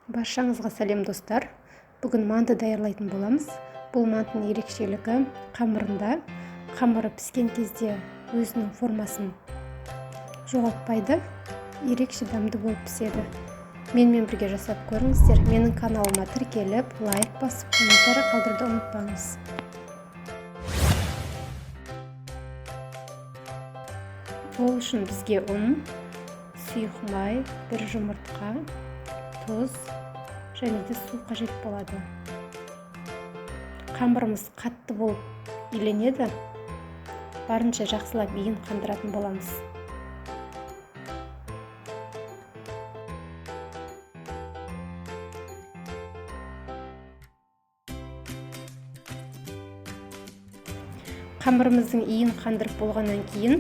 Баршаңызға сәлем достар. Бүгін манты даярлайтын боламыз. Бұл мантының ерекшелігі қамырында. Қамыры піскен кезде өзінің формасын жоғалтпайды. Ерекше дәмді болып піседі. Менімен бірге жасап көріңіздер. Менің каналыма тіркеліп, лайк басып, комментарий қалдыруды ұмытпаңыз. Ол үшін бізге ұн, сұйық май, бір жұмыртқа, тұз және де су қажет болады. Қамырымыз қатты болып иленеді. Барынша жақсылап иін қандыратын боламыз. Қамырымыздың иін қандырып болғаннан кейін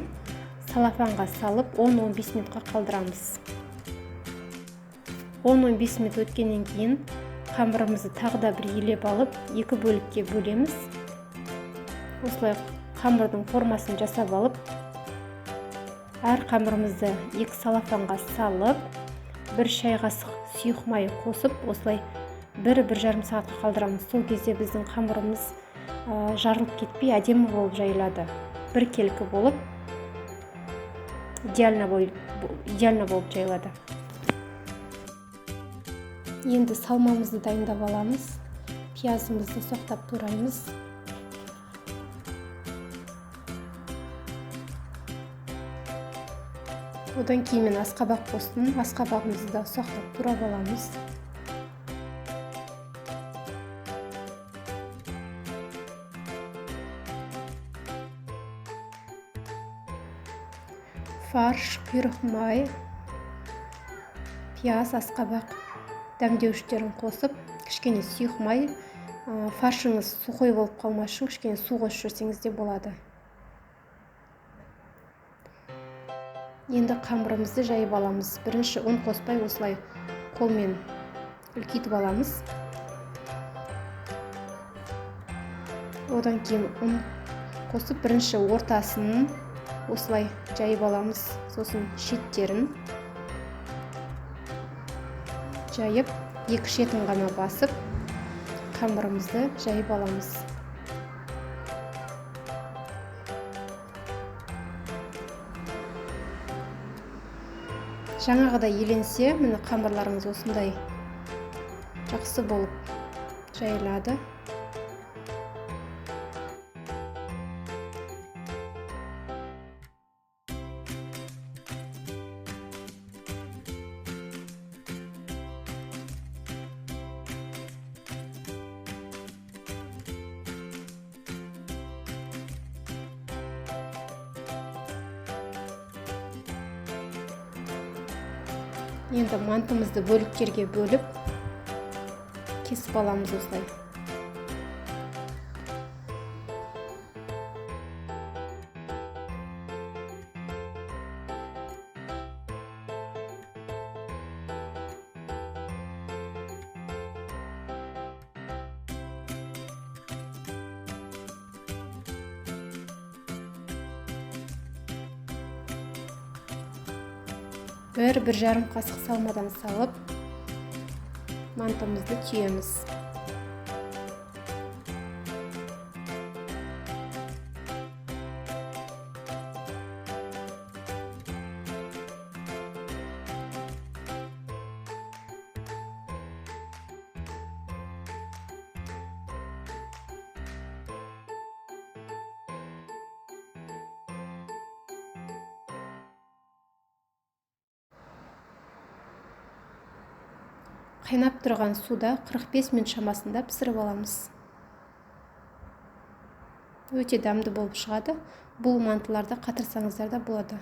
салафанға салып 10-15 минутқа қалдырамыз. 10-15 минут өткеннен кейін қамырымызды тағы да бір елеп алып, екі бөлікке бөлеміз. Осылай қамырдың формасын жасап алып, әр қамырымызды екі салафанға салып, бір шай қасық сұйық май қосып, осылай 1-1,5 сағатқа қалдырамыз. Сол кезде біздің қамырымыз жарылып кетпей, әдемі болып жайылады. Бір келкі болып, идеально болып жайылады. Енді салмамызды дайындап аламыз. Пиязымызды соқтап тураймыз. Одан кейін мен асқабақ қостым. Асқабағымызды да соқтап турап аламыз. Фарш, құйрық май, пияз, асқабақ дәмдеуіштерін қосып, кішкене сұйық май, фаршыңыз сухой болып қалмас үшін кішкене су қосып жүрсеңіз де болады. Енді қамырымызды жайып аламыз. Бірінші ұн қоспай, осылай қолмен үлкейтіп аламыз. Одан кейін ұн қосып, бірінші ортасын осылай жайып аламыз. Сосын шеттерін жайып, екі шетін ғана басып, қамырымызды жайып аламыз. Жаңағыдай еленсе, міне қамырларыңыз осындай жақсы болып жайылады. Енді мантымызды бөліктерге бөліп, кесіп аламыз осылай. Бір жарым қасық салмадан салып, мантымызды түйеміз. Қайнап тұрған суда 45 минут шамасында пісіріп аламыз. Өте дәмді болып шығады. Бұл мантыларды қатырсаңыздар да болады.